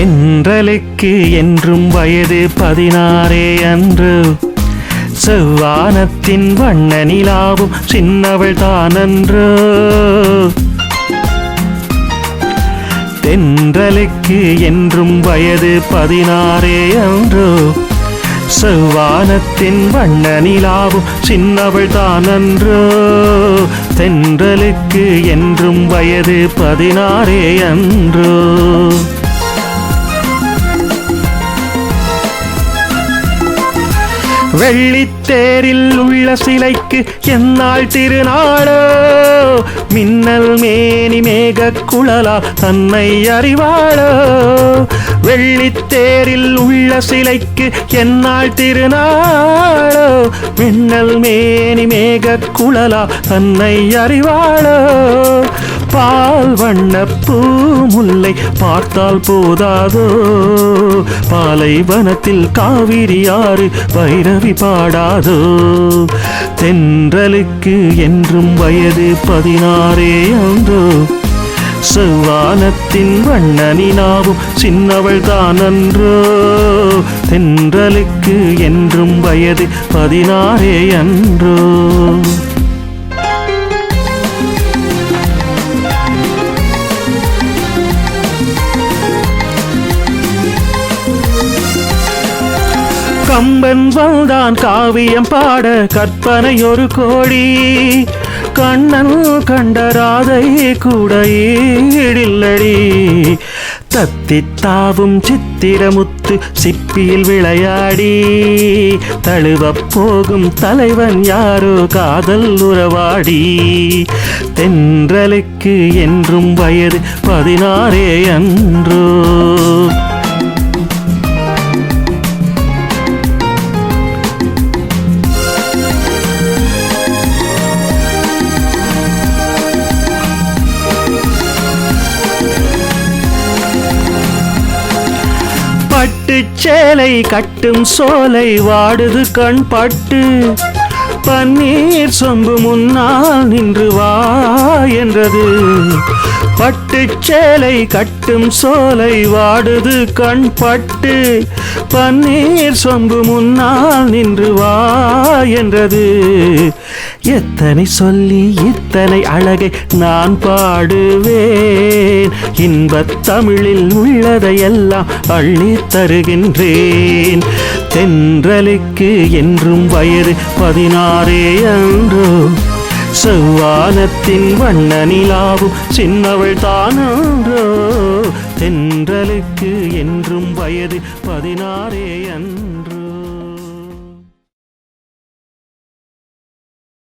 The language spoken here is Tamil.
தென்றலுக்கு என்றும் வயது 16 அன்று. செவ்வானத்தின் வண்ண நிலாவும் சின்னவள் தானன்று. தென்றலுக்கு என்றும் வயது 16 அன்று. செவ்வானத்தின் வண்ண நிலாவும் சின்னவள் தானன்று. தென்றலுக்கு என்றும் வயது 16 அன்று. வெள்ளித்தேரில் உள்ள சிலைக்கு எந்நாள் திருநாளோ. மின்னல் மேனி மேக குழலா தன்னை அறிவாளோ. வெள்ளித்தேரில் உள்ள சிலைக்கு எந்நாள் திருநாளோ. மின்னல் மேனி மேக குழலா தன்னை அறிவாளோ. பால் வண்ண பூ முல்லை பார்த்தால் போதாதோ. பாலைவனத்தில் காவிரி ஆறு பைரவி பாடாதோ. தென்றலுக்கு என்றும் வயது 16 அன்றோ. செவ்வானத்தின் வண்ண நிலாவும் சின்னவள் தானன்றோ. தென்றலுக்கு என்றும் வயது 16 அன்றோ. கம்பன் வந்தான் காவியம் பாட கற்பனை ஒரு கோடி. கண்ணன் கண்ட ராதை கூட ஈடில்லடி. தத்தித்தாவும் சித்திரமுத்து சிப்பியில் விளையாடி. தழுவப் போகும் தலைவன் யாரோ காதல் உறவாடி. தென்றலுக்கு என்றும் வயது 16 அன்றோ. பட்டுச்சேலை கட்டும் சோலை வாடுது கண் பட்டு. பன்னீர் சொம்பு முன்னால் நின்று வா என்றது. பட்டுச்சேலை கட்டும் சோலை வாடுது கண் பட்டு. பன்னீர் சொம்பு முன்னால் நின்று வா என்றது. எத்தனை சொல்லி இத்தனை அழகை நான் பாடுவேன். இன்பத் தமிழில் உள்ளதையெல்லாம் அள்ளி தருகின்றேன். தென்றலுக்கு என்றும் வயது 16 அன்றோ. செவ்வானத்தின் வண்ண நிலாவும் சின்னவள் தானன்றோ. தென்றலுக்கு என்றும் வயது 16 அன்றோ.